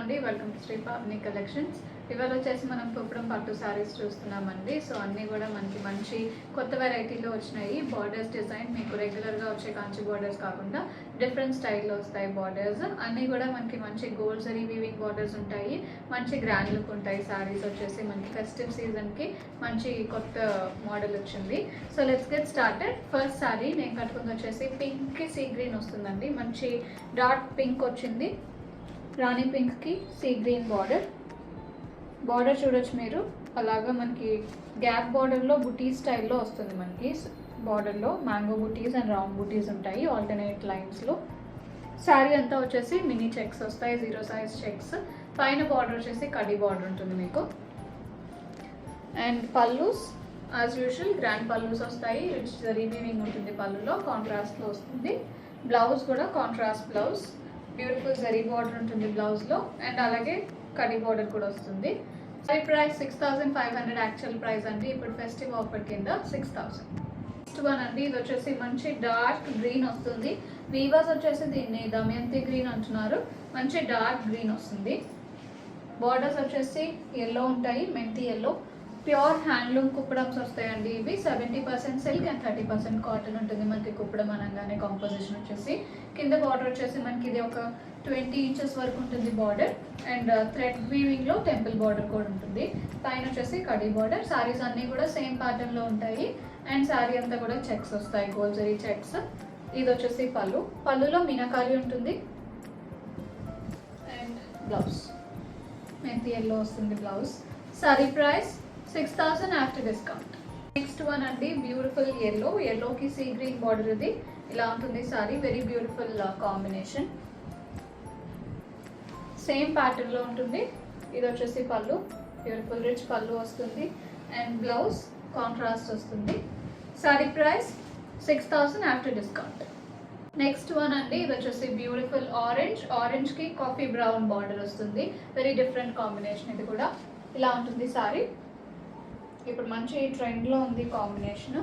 అండి, welcome to Shri Pavani collections. ఇవాళ వచ్చేసి మనం కుప్పడం పట్టు సారీస్ చూస్తున్నామండి. సో అన్నీ కూడా మనకి మంచి కొత్త వెరైటీలో వచ్చినాయి. బార్డర్స్ డిజైన్ మీకు రెగ్యులర్గా వచ్చే కాంచి బార్డర్స్ కాకుండా డిఫరెంట్ స్టైల్లో వస్తాయి. బార్డర్స్ అన్నీ కూడా మనకి మంచి గోల్డ్ జరీ వీవింగ్ బార్డర్స్ ఉంటాయి. మంచి గ్రాండ్ లుక్ ఉంటాయి. సారీస్ వచ్చేసి మనకి ఫెస్టివ్ సీజన్కి మంచి కొత్త మోడల్ వచ్చింది. So let's get started. First sorry నేను కట్టుకుంది వచ్చేసి పింక్కి సీ గ్రీన్ వస్తుందండి. మంచి డార్క్ పింక్ వచ్చింది. రాణి పింక్కి సీ గ్రీన్ బార్డర్ చూడొచ్చు మీరు. అలాగా మనకి గ్యాప్ బార్డర్లో బుటీస్ స్టైల్లో వస్తుంది. మనకి బార్డర్లో మ్యాంగో బుటీస్ అండ్ రౌండ్ బుటీస్ ఉంటాయి ఆల్టర్నేట్ లైన్స్లో. శారీ అంతా వచ్చేసి మినీ చెక్స్ వస్తాయి, 0 సైజ్ చెక్స్. పైన బార్డర్ వచ్చేసి కడి బార్డర్ ఉంటుంది మీకు. And pallus as usual grand pallus వస్తాయి. రిచ్ జరీ వీవింగ్ ఉంటుంది పళ్ళులో, కాంట్రాస్ట్లో వస్తుంది. బ్లౌజ్ కూడా contrast blouse, beautiful zari border ఉంటుంది బ్లౌజ్లో. అండ్ అలాగే కడి బార్డర్ కూడా వస్తుంది. సారీ ప్రైస్ 6500 యాక్చువల్ ప్రైస్ అండి. ఇప్పుడు ఫెస్టివ్ ఆఫర్ కింద 6000. నెక్స్ట్ వన్ అండి, ఇది వచ్చేసి మంచి డార్క్ గ్రీన్ వస్తుంది. వీవర్స్ వచ్చేసి దీన్ని దమయంతి గ్రీన్ అంటున్నారు. మంచి డార్క్ గ్రీన్ వస్తుంది. బార్డర్స్ వచ్చేసి ఎల్లో ఉంటాయి, మెంతి ఎల్లో. ప్యూర్ హ్యాండ్లూమ్ కుప్పడమ్స్ వస్తాయండి ఇవి. 70% సిల్క్ అండ్ 30% కాటన్ ఉంటుంది మనకి కుప్పడం అనగానే. కాంపోజిషన్ వచ్చేసి కింద బార్డర్ వచ్చేసి మనకి ఇది ఒక 20 ఇంచెస్ వరకు ఉంటుంది బార్డర్. అండ్ థ్రెడ్ వీవింగ్లో టెంపుల్ బార్డర్ కూడా ఉంటుంది. పైన వచ్చేసి కడి బార్డర్. సారీస్ అన్నీ కూడా సేమ్ ప్యాటర్న్లో ఉంటాయి. అండ్ శారీ అంతా కూడా చెక్స్ వస్తాయి, గోల్డ్ జరీ చెక్స్. ఇది వచ్చేసి పళ్ళులో మీనాకారి ఉంటుంది. అండ్ బ్లౌజ్ మెంతి ఎల్లో వస్తుంది blouse. Sari price 6000 after discount. Next one అండి, బ్యూటిఫుల్ ఎల్లోకి సీ గ్రీన్ బార్డర్. ఇది ఇలా ఉంటుంది sari. Very beautiful combination. Same ప్యాటర్న్లో ఉంటుంది. ఇది వచ్చేసి పళ్ళు, బ్యూటిఫుల్ రిచ్ పళ్ళు వస్తుంది. అండ్ బ్లౌజ్ కాంట్రాస్ట్ వస్తుంది. Sorry price 6000 after discount. Next one అండి, ఇది వచ్చేసి బ్యూటిఫుల్ ఆరెంజ్కి కాఫీ బ్రౌన్ బార్డర్ వస్తుంది. Very different combination. ఇది కూడా ఇలా ఉంటుంది సారీ. ఇప్పుడు మంచి ట్రెండ్లో ఉంది కాంబినేషన్.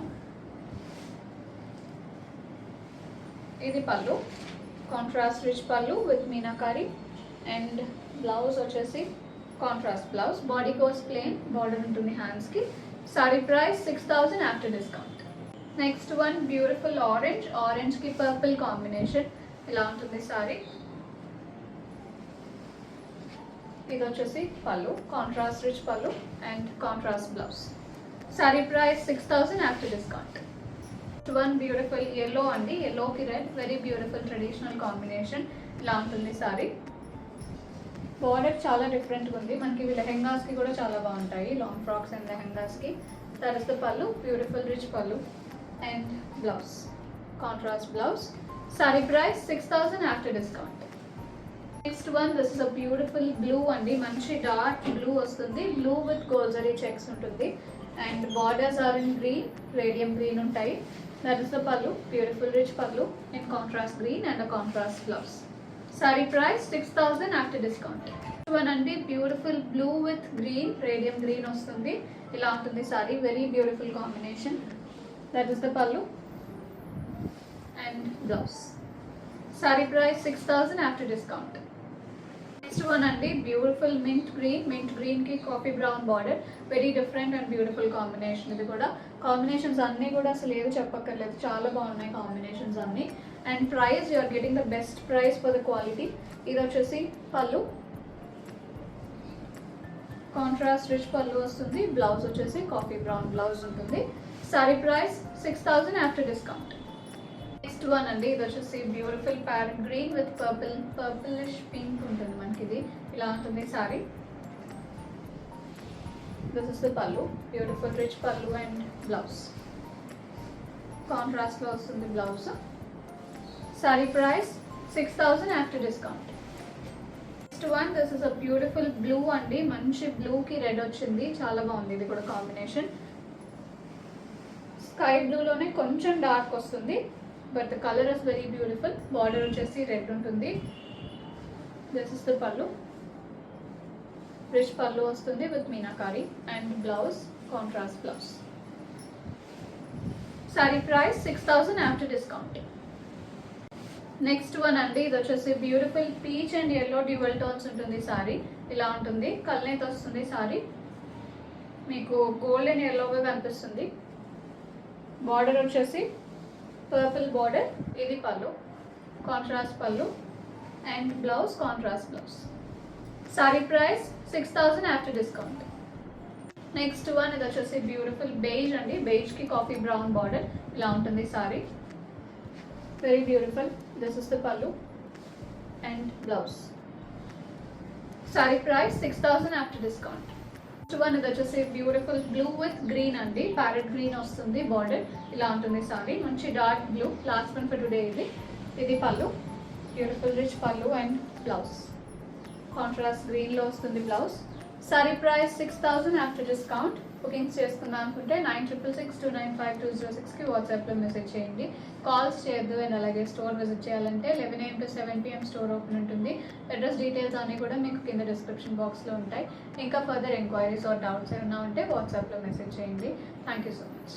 ఇది pallu, contrast rich pallu with meenakari. And blouse వచ్చేసి కాంట్రాస్ట్ బ్లౌజ్. బాడీ కోస్ ప్లెయిన్ బార్డర్ ఉంటుంది హ్యాండ్స్కి. Sari price 6000 after discount. Next one beautiful ఆరెంజ్కి పర్పుల్ కాంబినేషన్. ఇలా ఉంటుంది సారీ. ఇది వచ్చేసి pallu, contrast rich pallu and contrast blouse. Sari price 6000 after discount. One beautiful yellow అండి, ఎల్లోకి red. Very beautiful traditional combination. ఇలా ఉంటుంది సారీ. బార్డర్ చాలా డిఫరెంట్గా ఉంది మనకి. ఇవి లెహెంగాస్కి కూడా చాలా బాగుంటాయి, లాంగ్ ఫ్రాక్స్ అండ్ లెహెంగాస్కి. That is the pallu, beautiful rich pallu. And blouse contrast blouse. Sari price 6000 after discount. Next one, this is a beautiful blue అండి. మంచి డార్క్ బ్లూ వస్తుంది. Blue with gold zari checks ఉంటుంది. And borders are in green, radium green ఉంటాయి. That is the pallu, beautiful rich pallu in contrast green and a contrast blouse. Sari price 6000 after discount. One అండి, beautiful blue with green, radium green వస్తుంది. ఇలా ఉంటుంది sari. Very beautiful combination. That is the pallu and blouse. Sari price 6000 after discount. Next one అండి, beautiful mint గ్రీన్కి coffee brown border. Very different and beautiful combination. ఇది కూడా combinations అన్నీ కూడా అసలు ఏవి చెప్పక్కర్లేదు, చాలా బాగున్నాయి కాంబినేషన్స్ అన్నీ. And price, you are getting the best price for the quality. ఇది వచ్చేసి పళ్ళు, కాంట్రాస్ట్ రిచ్ పళ్ళు వస్తుంది. బ్లౌజ్ వచ్చేసి కాఫీ బ్రౌన్ బ్లౌజ్ ఉంటుంది. Sari price 6000 after discount. Next one అండి, ఇది వచ్చేసి beautiful parrot green with purplish pink ఉంటుంది మనకి. ఇది ఇలా ఉంటుంది sari. This is the pallu, beautiful rich pallu and blouse కాంట్రాస్ట్లో వస్తుంది blouse. Sari price 6000 after discount. Next one, this is a beautiful blue అండి. మంచి బ్లూకి రెడ్ వచ్చింది, చాలా బాగుంది. ఇది కూడా కాంబినేషన్. స్కై బ్లూలోనే కొంచెం డార్క్ వస్తుంది, but the colour is very beautiful. Border వచ్చేసి రెడ్ ఉంటుంది. దిస్ ఇస్ ద పళ్ళు, రిచ్ పళ్ళు వస్తుంది with meenakari. And blouse contrast blouse. Sari price 6000 after discount. Next one అండి, ఇది వచ్చేసి beautiful peach and yellow dual tones ఉంటుంది సారీ. ఇలా ఉంటుంది, కల్నేత వస్తుంది సారీ, మీకు గోల్డెన్ ఎల్లోగా కనిపిస్తుంది. బార్డర్ వచ్చేసి పర్పుల్ బార్డర్, ఇది పళ్ళు, కాంట్రాస్ట్ పళ్ళు and blouse contrast blouse. Sari price 6000 after discount. Next one ఇది వచ్చేసి బ్యూటిఫుల్ బేజ్ అండి, బేజ్కి కాఫీ బ్రౌన్ బార్డర్ ఇలా ఉంటుంది sari. Very beautiful. This is the pallu and blouse. Sari price 6000 after discount. Next one ఇది వచ్చేసి బ్యూటిఫుల్ బ్లూ విత్ గ్రీన్ అండి, parrot green వస్తుంది border ఇలా ఉంటుంది సారీ. మంచి dark blue, last one for today ఇది. ఇది pallu, beautiful rich pallu and blouse contrast గ్రీన్లో వస్తుంది blouse. Sari price 6000 after discount. Bookings చేసుకుందాం అనుకుంటే 9662952006కి వాట్సాప్లో మెసేజ్ చేయండి. కాల్స్ చేయొద్దు. అండ్ అలాగే స్టోర్ విజిట్ చేయాలంటే 11 AM to 7 PM store open ఉంటుంది. అడ్రస్ డీటెయిల్స్ అన్నీ కూడా మీకు కింద డిస్క్రిప్షన్ బాక్స్లో ఉంటాయి. ఇంకా ఫర్దర్ ఎంక్వైరీస్ ఆర్ డౌట్స్ ఏమైనా ఉంటే వాట్సాప్లో మెసేజ్ చేయండి. Thank you so much.